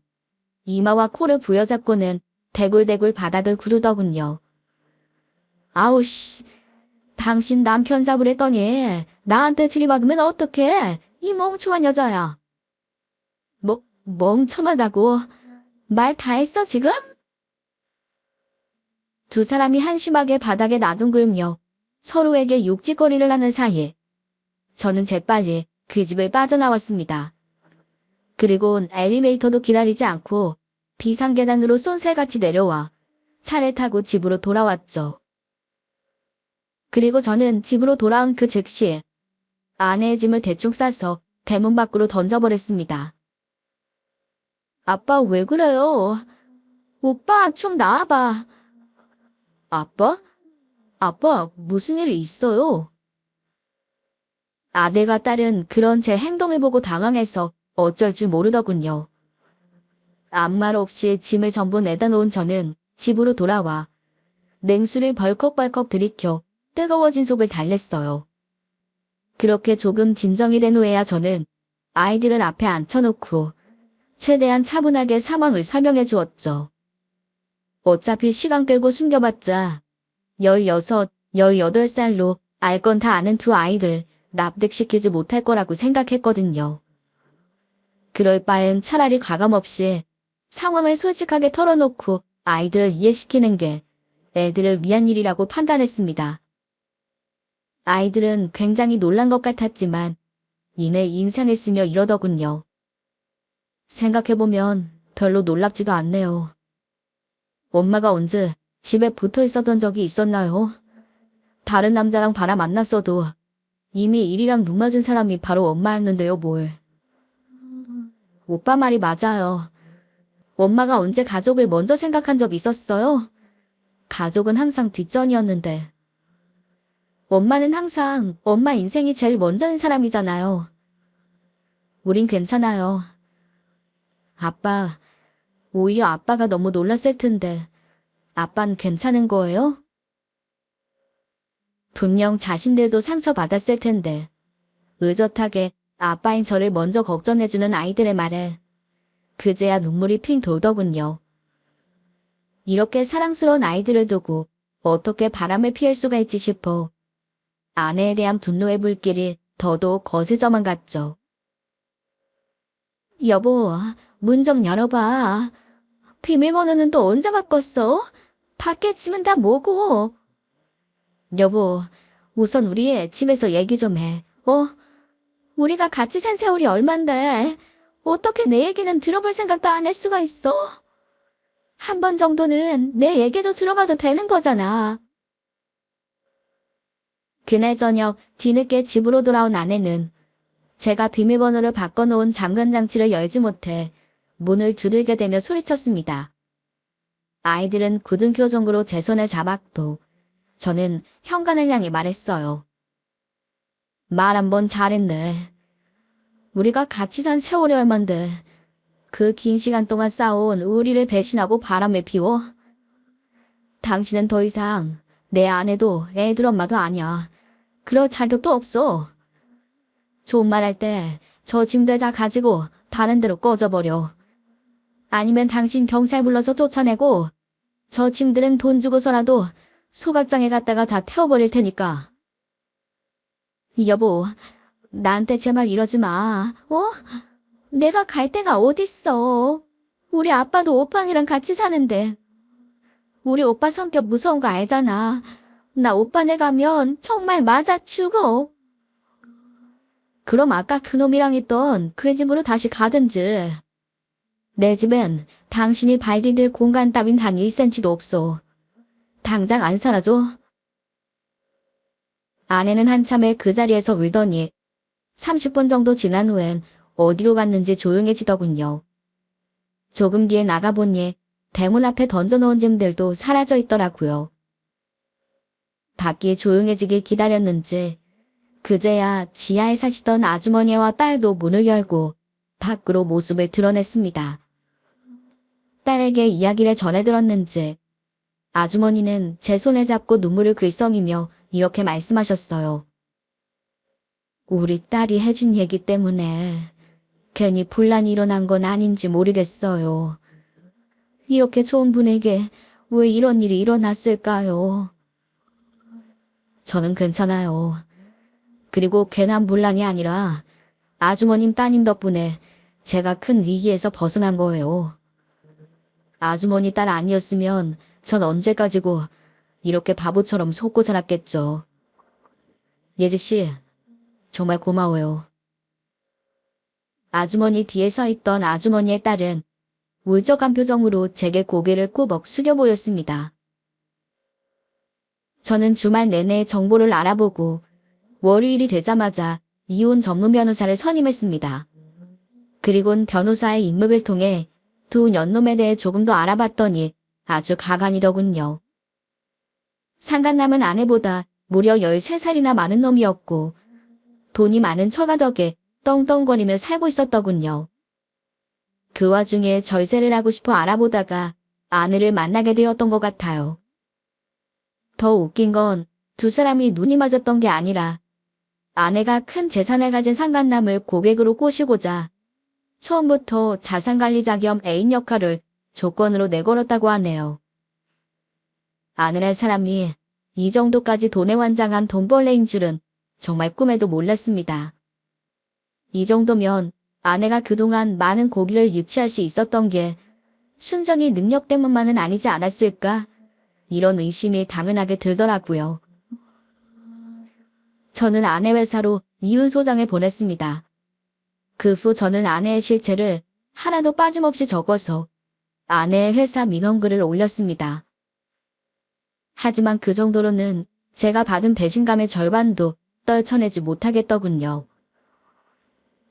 이마와 코를 부여잡고는 대굴대굴 바닥을 구르더군요. 아우씨, 당신 남편 잡으랬더니 나한테 들이박으면 어떡해? 이 멍청한 여자야. 멍청하다고? 말 다 했어 지금? 두 사람이 한심하게 바닥에 나둥글며 서로에게 욕짓거리를 하는 사이에 저는 재빨리 그 집을 빠져나왔습니다. 그리고 엘리베이터도 기다리지 않고 비상계단으로 쏜새같이 내려와 차를 타고 집으로 돌아왔죠. 그리고 저는 집으로 돌아온 그 즉시 아내의 짐을 대충 싸서 대문 밖으로 던져버렸습니다. 아빠 왜 그래요? 오빠 좀 나와봐. 아빠? 아빠 무슨 일이 있어요? 아내가 딸은 그런 제 행동을 보고 당황해서 어쩔 줄 모르더군요. 아무 말 없이 짐을 전부 내다 놓은 저는 집으로 돌아와 냉수를 벌컥벌컥 들이켜 뜨거워진 속을 달랬어요. 그렇게 조금 진정이 된 후에야 저는 아이들을 앞에 앉혀놓고 최대한 차분하게 상황을 설명해 주었죠. 어차피 시간 끌고 숨겨봤자 16, 18살로 알 건 다 아는 두 아이들 납득시키지 못할 거라고 생각했거든요. 그럴 바엔 차라리 가감없이 상황을 솔직하게 털어놓고 아이들을 이해시키는 게 애들을 위한 일이라고 판단했습니다. 아이들은 굉장히 놀란 것 같았지만 이내 인상을 쓰며 이러더군요. 생각해보면 별로 놀랍지도 않네요. 엄마가 언제 집에 붙어 있었던 적이 있었나요? 다른 남자랑 바람 안 났어도 이미 일이랑 눈 맞은 사람이 바로 엄마였는데요, 뭘. 오빠 말이 맞아요. 엄마가 언제 가족을 먼저 생각한 적 있었어요? 가족은 항상 뒷전이었는데. 엄마는 항상 엄마 인생이 제일 먼저인 사람이잖아요. 우린 괜찮아요. 아빠, 오히려 아빠가 너무 놀랐을 텐데, 아빠는 괜찮은 거예요? 분명 자신들도 상처받았을 텐데, 의젓하게 아빠인 저를 먼저 걱정해주는 아이들의 말에 그제야 눈물이 핑 돌더군요. 이렇게 사랑스러운 아이들을 두고 어떻게 바람을 피울 수가 있지 싶어 아내에 대한 분노의 불길이 더더욱 거세져만 갔죠. 여보, 문 좀 열어봐. 비밀번호는 또 언제 바꿨어? 밖에 짐은 다 뭐고? 여보, 우선 우리 집에서 얘기 좀 해. 우리가 같이 산 세월이 얼만데 어떻게 내 얘기는 들어볼 생각도 안 할 수가 있어? 한 번 정도는 내 얘기도 들어봐도 되는 거잖아. 그날 저녁 뒤늦게 집으로 돌아온 아내는 제가 비밀번호를 바꿔놓은 잠금 장치를 열지 못해 문을 두들겨 대며 소리쳤습니다. 아이들은 굳은 표정으로 제 손을 잡았고 저는 현관을 향해 말했어요. 말 한 번 잘했네. 우리가 같이 산 세월이 얼만데 그 긴 시간 동안 쌓아온 우리를 배신하고 바람을 피워? 당신은 더 이상 내 아내도 애들 엄마도 아니야. 그럴 자격도 없어. 좋은 말 할 때 저 짐들 다 가지고 다른 데로 꺼져버려. 아니면 당신 경찰 불러서 쫓아내고 저 짐들은 돈 주고서라도 소각장에 갔다가 다 태워버릴 테니까. 여보, 나한테 제발 이러지 마. 내가 갈 데가 어딨어. 우리 아빠도 오빠랑 같이 사는데. 우리 오빠 성격 무서운 거 알잖아. 나 오빠네 가면 정말 맞아 죽어. 그럼 아까 그놈이랑 있던 그 집으로 다시 가든지. 내 집엔 당신이 발 디딜 공간 따윈 단 1cm도 없어. 당장 안 살아줘. 아내는 한참을 그 자리에서 울더니 30분 정도 지난 후엔 어디로 갔는지 조용해지더군요. 조금 뒤에 나가보니 대문 앞에 던져놓은 짐들도 사라져 있더라고요. 밖이 조용해지길 기다렸는지 그제야 지하에 사시던 아주머니와 딸도 문을 열고 밖으로 모습을 드러냈습니다. 딸에게 이야기를 전해 들었는지 아주머니는 제 손을 잡고 눈물을 글썽이며 이렇게 말씀하셨어요. 우리 딸이 해준 얘기 때문에 괜히 분란이 일어난 건 아닌지 모르겠어요. 이렇게 좋은 분에게 왜 이런 일이 일어났을까요? 저는 괜찮아요. 그리고 괜한 분란이 아니라 아주머님 따님 덕분에 제가 큰 위기에서 벗어난 거예요. 아주머니 딸 아니었으면 전 언제까지고 이렇게 바보처럼 속고 살았겠죠. 예지씨, 정말 고마워요. 아주머니 뒤에 서 있던 아주머니의 딸은 울적한 표정으로 제게 고개를 꾸벅 숙여 보였습니다. 저는 주말 내내 정보를 알아보고 월요일이 되자마자 이혼 전문 변호사를 선임했습니다. 그리곤 변호사의 임무를 통해 두 연놈에 대해 조금 더 알아봤더니 아주 가관이더군요. 상간남은 아내보다 무려 13살이나 많은 놈이었고 돈이 많은 처가 덕에 떵떵거리며 살고 있었더군요. 그 와중에 절세를 하고 싶어 알아보다가 아내를 만나게 되었던 것 같아요. 더 웃긴 건 두 사람이 눈이 맞았던 게 아니라 아내가 큰 재산을 가진 상간남을 고객으로 꼬시고자 처음부터 자산관리자 겸 애인 역할을 조건으로 내걸었다고 하네요. 아내란 사람이 이 정도까지 돈에 완장한 돈벌레인 줄은 정말 꿈에도 몰랐습니다. 이 정도면 아내가 그동안 많은 고기를 유치할 수 있었던 게 순전히 능력 때문만은 아니지 않았을까? 이런 의심이 당연하게 들더라고요. 저는 아내 회사로 이혼 소장을 보냈습니다. 그 후 저는 아내의 실체를 하나도 빠짐없이 적어서 아내의 회사 민원글을 올렸습니다. 하지만 그 정도로는 제가 받은 배신감의 절반도 떨쳐내지 못하겠더군요.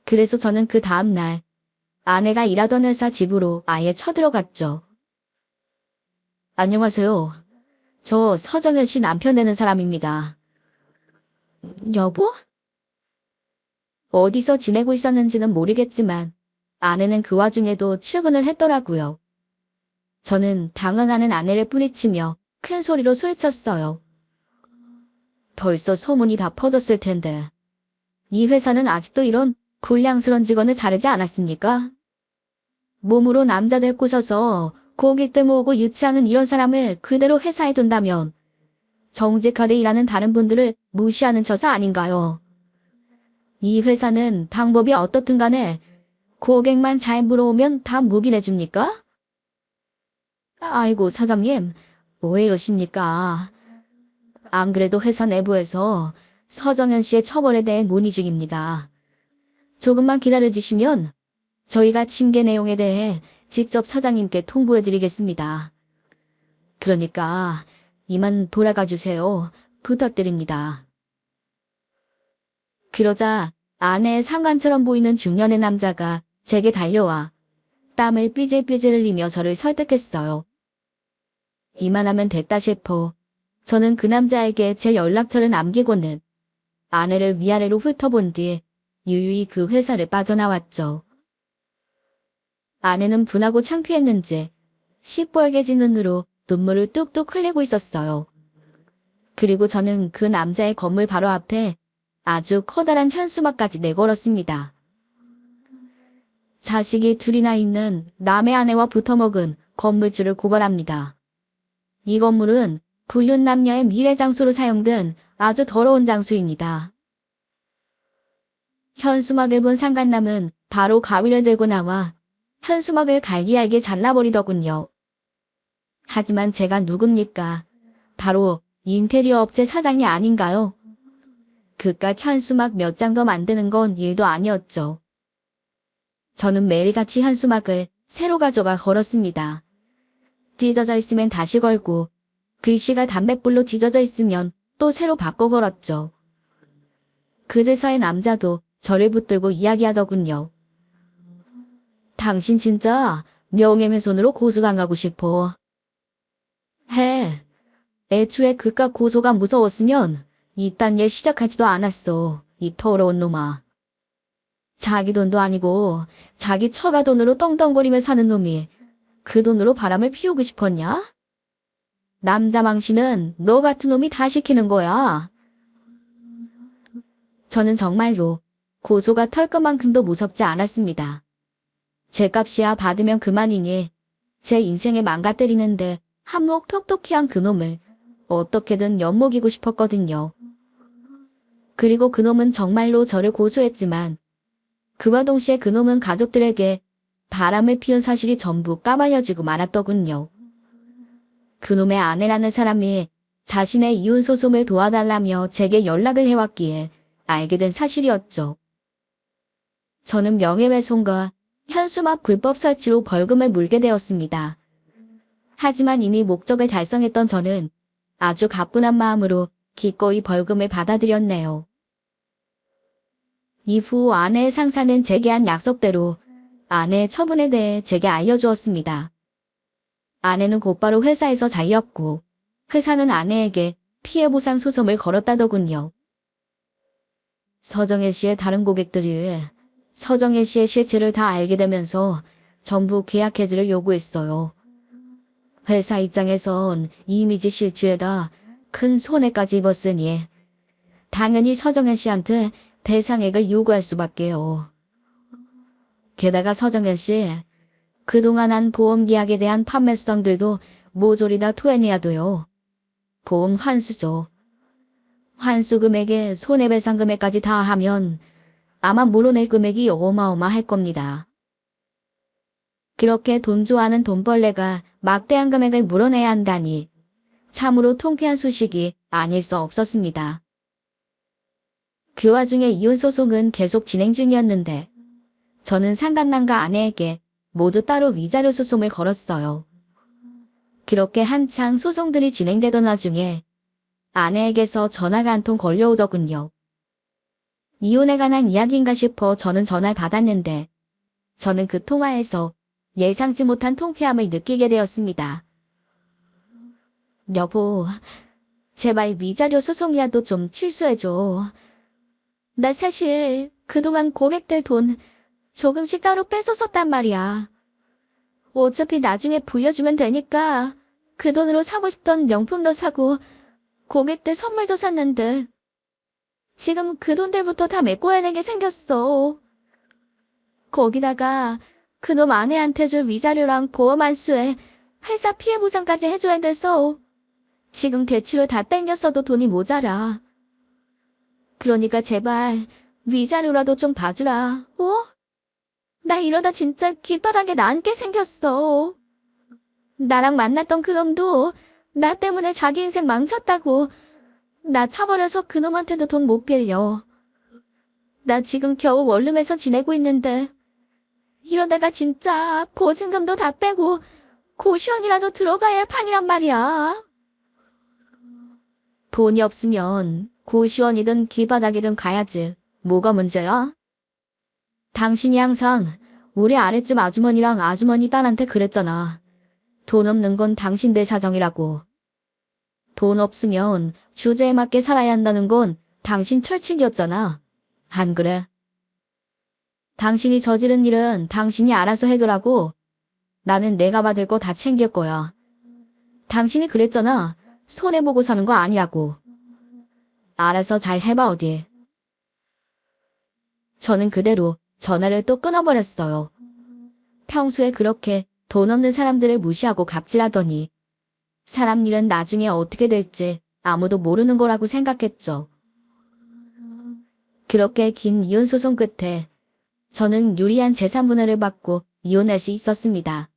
그래서 저는 그 다음날 아내가 일하던 회사 집으로 아예 쳐들어갔죠. 안녕하세요. 저 서정현 씨 남편 되는 사람입니다. 여보? 어디서 지내고 있었는지는 모르겠지만 아내는 그 와중에도 출근을 했더라고요. 저는 당황하는 아내를 뿌리치며 큰 소리로 소리쳤어요. 벌써 소문이 다 퍼졌을 텐데. 이 회사는 아직도 이런 불량스러운 직원을 자르지 않았습니까? 몸으로 남자들 꼬셔서 고객들 모으고 유치하는 이런 사람을 그대로 회사에 둔다면 정직하게 일하는 다른 분들을 무시하는 처사 아닌가요? 이 회사는 방법이 어떻든 간에 고객만 잘 물어오면 다 묵인해줍니까? 아이고 사장님, 왜 이러십니까? 안 그래도 회사 내부에서 서정현 씨의 처벌에 대해 논의 중입니다. 조금만 기다려주시면 저희가 징계 내용에 대해 직접 사장님께 통보해드리겠습니다. 그러니까 이만 돌아가 주세요. 부탁드립니다. 그러자 아내의 상관처럼 보이는 중년의 남자가 제게 달려와 땀을 삐질삐질 흘리며 저를 설득했어요. 이만하면 됐다 싶어 저는 그 남자에게 제 연락처를 남기고는 아내를 위아래로 훑어본 뒤 유유히 그 회사를 빠져나왔죠. 아내는 분하고 창피했는지 시뻘개진 눈으로 눈물을 뚝뚝 흘리고 있었어요. 그리고 저는 그 남자의 건물 바로 앞에 아주 커다란 현수막까지 내걸었습니다. 자식이 둘이나 있는 남의 아내와 붙어먹은 건물주를 고발합니다. 이 건물은 불륜 남녀의 미래 장소로 사용된 아주 더러운 장소입니다. 현수막을 본 상간남은 바로 가위를 들고 나와 현수막을 갈기갈기 잘라버리더군요. 하지만 제가 누굽니까? 바로 인테리어 업체 사장이 아닌가요? 그깟 현수막 몇 장 더 만드는 건 일도 아니었죠. 저는 매일같이 현수막을 새로 가져가 걸었습니다. 찢어져 있으면 다시 걸고 글씨가 담뱃불로 찢어져 있으면 또 새로 바꿔 걸었죠. 그제서야 남자도 저를 붙들고 이야기하더군요. 당신 진짜 명예훼손으로 고소당하고 싶어. 해. 애초에 그깟 고소가 무서웠으면 이딴 일 시작하지도 않았어. 이 더러운 놈아. 자기 돈도 아니고 자기 처가 돈으로 떵떵거리며 사는 놈이 그 돈으로 바람을 피우고 싶었냐? 남자 망신은 너 같은 놈이 다 시키는 거야. 저는 정말로 고소가 털 것만큼도 무섭지 않았습니다. 제 값이야 받으면 그만이니 제 인생을 망가뜨리는데 한몫 톡톡히 한 그놈을 어떻게든 엿먹이고 싶었거든요. 그리고 그놈은 정말로 저를 고소했지만 그와 동시에 그놈은 가족들에게 바람을 피운 사실이 전부 까발려지고 말았더군요. 그놈의 아내라는 사람이 자신의 이혼 소송을 도와달라며 제게 연락을 해왔기에 알게 된 사실이었죠. 저는 명예훼손과 현수막 불법 설치로 벌금을 물게 되었습니다. 하지만 이미 목적을 달성했던 저는 아주 가뿐한 마음으로 기꺼이 벌금을 받아들였네요. 이후 아내의 상사는 제게 한 약속대로 아내의 처분에 대해 제게 알려주었습니다. 아내는 곧바로 회사에서 잘렸고 회사는 아내에게 피해보상 소송을 걸었다더군요. 서정혜 씨의 다른 고객들이 서정혜 씨의 실체를 다 알게 되면서 전부 계약 해지를 요구했어요. 회사 입장에선 이미지 실추에다 큰 손해까지 입었으니 당연히 서정혜 씨한테 배상액을 요구할 수밖에요. 게다가 서정혜 씨, 그동안 한 보험 계약에 대한 판매 수당들도 모조리 다 토해내야 돼요. 보험 환수죠. 환수 금액에 손해배상 금액까지 다 하면 아마 물어낼 금액이 어마어마할 겁니다. 그렇게 돈 좋아하는 돈벌레가 막대한 금액을 물어내야 한다니 참으로 통쾌한 소식이 아닐 수 없었습니다. 그 와중에 이혼소송은 계속 진행 중이었는데 저는 상간남과 아내에게 모두 따로 위자료 소송을 걸었어요. 그렇게 한창 소송들이 진행되던 와중에 아내에게서 전화가 한 통 걸려오더군요. 이혼에 관한 이야기인가 싶어 저는 전화를 받았는데 저는 그 통화에서 예상치 못한 통쾌함을 느끼게 되었습니다. 여보, 제발 위자료 소송이라도 좀 취소해줘. 나 사실 그동안 고객들 돈 조금씩 따로 뺏어 썼단 말이야. 어차피 나중에 불려주면 되니까 그 돈으로 사고 싶던 명품도 사고 고객들 선물도 샀는데 지금 그 돈들부터 다 메꿔야 되게 생겼어. 거기다가 그놈 아내한테 줄 위자료랑 보험 안수에 회사 피해 보상까지 해줘야 돼서 지금 대출을 다 땡겼어도 돈이 모자라. 그러니까 제발 위자료라도 좀 봐주라. 어? 나 이러다 진짜 길바닥에 나앉게 생겼어. 나랑 만났던 그놈도 나 때문에 자기 인생 망쳤다고 나 차버려서 그놈한테도 돈 못 빌려. 나 지금 겨우 원룸에서 지내고 있는데 이러다가 진짜 보증금도 다 빼고 고시원이라도 들어가야 할 판이란 말이야. 돈이 없으면 고시원이든 길바닥이든 가야지. 뭐가 문제야? 당신이 항상 우리 아랫집 아주머니랑 아주머니 딸한테 그랬잖아. 돈 없는 건 당신들 사정이라고. 돈 없으면 주제에 맞게 살아야 한다는 건 당신 철칙이었잖아. 안 그래? 당신이 저지른 일은 당신이 알아서 해결하고 나는 내가 받을 거 다 챙길 거야. 당신이 그랬잖아. 손해보고 사는 거 아니라고. 알아서 잘 해봐 어디. 저는 그대로 전화를 또 끊어버렸어요. 평소에 그렇게 돈 없는 사람들을 무시하고 갑질하더니 사람 일은 나중에 어떻게 될지 아무도 모르는 거라고 생각했죠. 그렇게 긴 이혼 소송 끝에 저는 유리한 재산 분할을 받고 이혼할 수 있었습니다.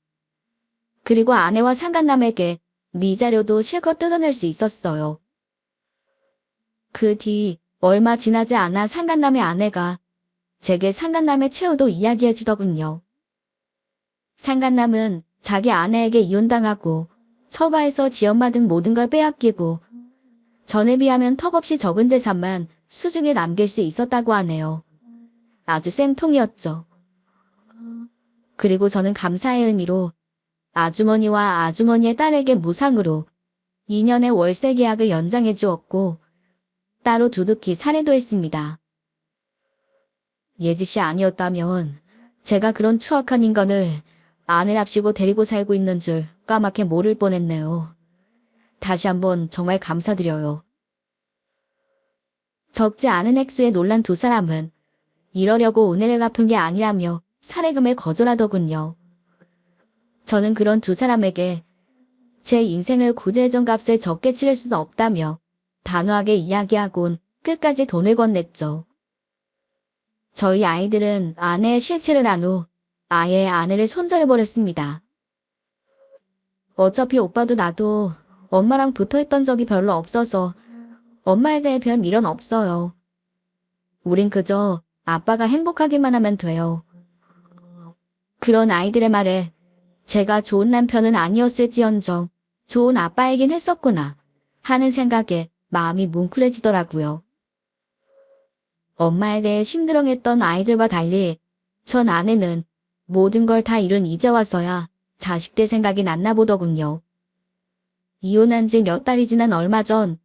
그리고 아내와 상간남에게 위자료도 실컷 뜯어낼 수 있었어요. 그 뒤 얼마 지나지 않아 상간남의 아내가 제게 상간남의 최후도 이야기해 주더군요. 상간남은 자기 아내에게 이혼당하고 처바에서 지엄마 등 모든 걸 빼앗기고 전에 비하면 턱없이 적은 재산만 수중에 남길 수 있었다고 하네요. 아주 쌤통이었죠. 그리고 저는 감사의 의미로 아주머니와 아주머니의 딸에게 무상으로 2년의 월세 계약을 연장해 주었고 따로 두둑히 살해도 했습니다. 예지씨 아니었다면 제가 그런 추악한 인간을 아내랍시고 데리고 살고 있는 줄 까맣게 모를 뻔했네요. 다시 한번 정말 감사드려요. 적지 않은 액수에 놀란 두 사람은 이러려고 은혜를 갚은 게 아니라며 살해금을 거절하더군요. 저는 그런 두 사람에게 제 인생을 구제해준 값을 적게 치를 수 없다며 단호하게 이야기하곤 끝까지 돈을 건넸죠. 저희 아이들은 아내의 실체를 안 후 아예 아내를 손절해버렸습니다. 어차피 오빠도 나도 엄마랑 붙어있던 적이 별로 없어서 엄마에 대해 별 미련 없어요. 우린 그저 아빠가 행복하기만 하면 돼요. 그런 아이들의 말에 제가 좋은 남편은 아니었을지언정 좋은 아빠이긴 했었구나 하는 생각에 마음이 뭉클해지더라고요. 엄마에 대해 심드렁했던 아이들과 달리 전 아내는 모든 걸 다 잃은 이제 와서야 자식들 생각이 났나 보더군요. 이혼한 지 몇 달이 지난 얼마 전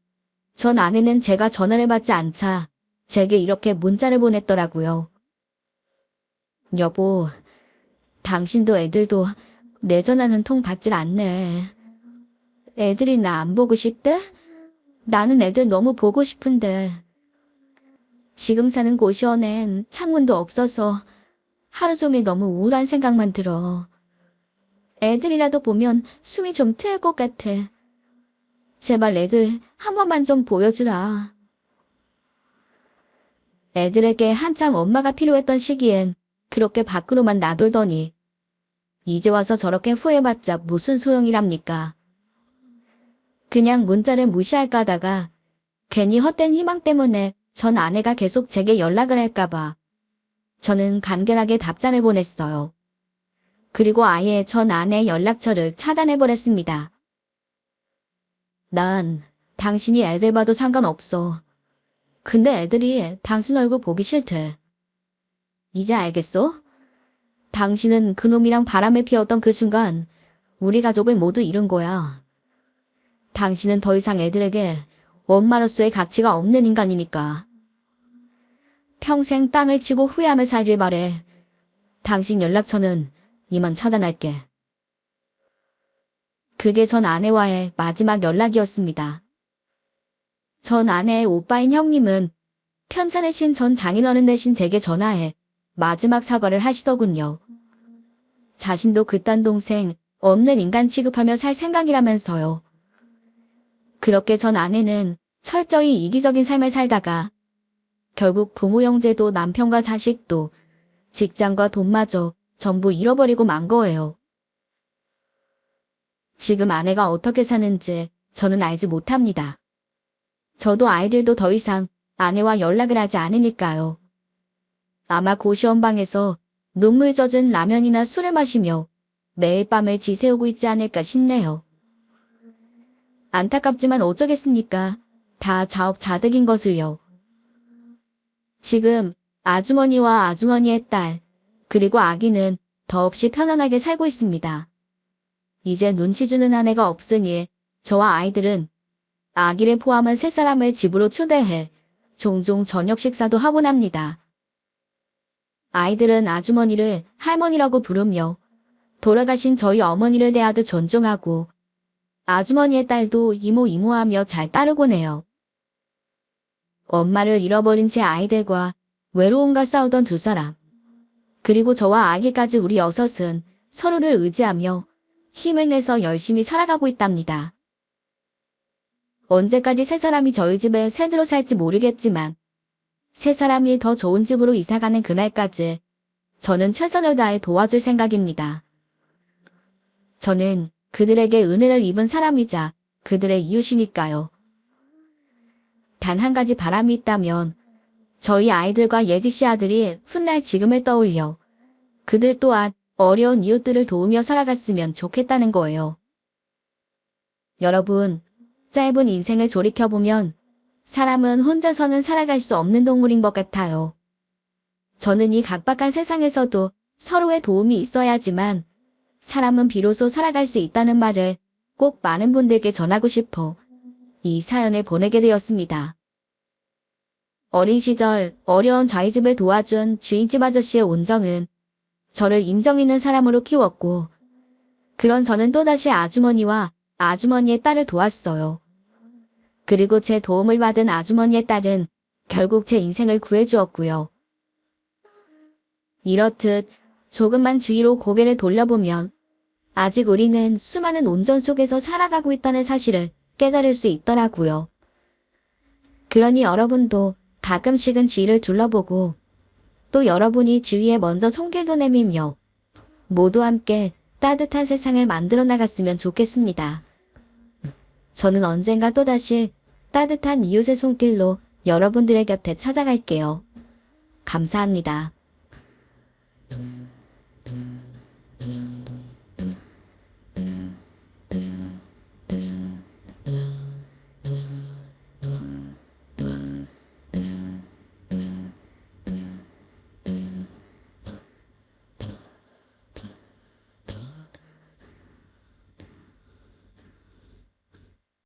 아내는 제가 전화를 받지 않자 제게 이렇게 문자를 보냈더라고요. 여보, 당신도 애들도 내 전화는 통 받질 않네. 애들이 나 안 보고 싶대? 나는 애들 너무 보고 싶은데. 지금 사는 고시원엔 창문도 없어서 하루 종일 너무 우울한 생각만 들어. 애들이라도 보면 숨이 좀 트일 것 같아. 제발 애들 한 번만 좀 보여주라. 애들에게 한창 엄마가 필요했던 시기엔 그렇게 밖으로만 나돌더니 이제 와서 저렇게 후회봤자 무슨 소용이랍니까. 그냥 문자를 무시할까 하다가 괜히 헛된 희망 때문에 전 아내가 계속 제게 연락을 할까봐 저는 간결하게 답장을 보냈어요. 그리고 아예 전 아내의 연락처를 차단해버렸습니다. 난 당신이 애들 봐도 상관없어. 근데 애들이 당신 얼굴 보기 싫대. 이제 알겠어? 당신은 그놈이랑 바람을 피웠던 그 순간 우리 가족을 모두 잃은 거야. 당신은 더 이상 애들에게 엄마로서의 가치가 없는 인간이니까. 평생 땅을 치고 후회하며 살길 바래. 당신 연락처는 이만 차단할게. 그게 전 아내와의 마지막 연락이었습니다. 전 아내의 오빠인 형님은 편찮으신 전 장인어른 대신 제게 전화해 마지막 사과를 하시더군요. 자신도 그딴 동생 없는 인간 취급하며 살 생각이라면서요. 그렇게 전 아내는 철저히 이기적인 삶을 살다가 결국 부모 형제도 남편과 자식도 직장과 돈마저 전부 잃어버리고 만 거예요. 지금 아내가 어떻게 사는지 저는 알지 못합니다. 저도 아이들도 더 이상 아내와 연락을 하지 않으니까요. 아마 고시원방에서 눈물 젖은 라면이나 술을 마시며 매일 밤을 지새우고 있지 않을까 싶네요. 안타깝지만 어쩌겠습니까? 다 자업자득인 것을요. 지금 아주머니와 아주머니의 딸, 그리고 아기는 더없이 편안하게 살고 있습니다. 이제 눈치 주는 아내가 없으니 저와 아이들은 아기를 포함한 3사람을 집으로 초대해 종종 저녁 식사도 하곤 합니다. 아이들은 아주머니를 할머니라고 부르며 돌아가신 저희 어머니를 대하듯 존중하고 아주머니의 딸도 이모 이모하며 잘 따르곤 해요. 엄마를 잃어버린 제 아이들과 외로움과 싸우던 2사람, 그리고 저와 아기까지 우리 6은 서로를 의지하며 힘을 내서 열심히 살아가고 있답니다. 언제까지 3사람이 저희 집에 새들어 살지 모르겠지만 3사람이 더 좋은 집으로 이사가는 그날까지 저는 최선을 다해 도와줄 생각입니다. 저는 그들에게 은혜를 입은 사람이자 그들의 이웃이니까요. 단 한 가지 바람이 있다면 저희 아이들과 예지씨 아들이 훗날 지금을 떠올려 그들 또한 어려운 이웃들을 도우며 살아갔으면 좋겠다는 거예요. 여러분, 짧은 인생을 돌이켜보면 사람은 혼자서는 살아갈 수 없는 동물인 것 같아요. 저는 이 각박한 세상에서도 서로의 도움이 있어야지만 사람은 비로소 살아갈 수 있다는 말을 꼭 많은 분들께 전하고 싶어 이 사연을 보내게 되었습니다. 어린 시절 어려운 저희 집을 도와준 주인집 아저씨의 온정은 저를 인정 있는 사람으로 키웠고, 그런 저는 또다시 아주머니와 아주머니의 딸을 도왔어요. 그리고 제 도움을 받은 아주머니의 딸은 결국 제 인생을 구해주었고요. 이렇듯 조금만 주위로 고개를 돌려보면 아직 우리는 수많은 온전 속에서 살아가고 있다는 사실을 깨달을 수 있더라고요. 그러니 여러분도 가끔씩은 주위를 둘러보고 또 여러분이 주위에 먼저 손길도 내밀며 모두 함께 따뜻한 세상을 만들어 나갔으면 좋겠습니다. 저는 언젠가 또다시 따뜻한 이웃의 손길로 여러분들의 곁에 찾아갈게요. 감사합니다.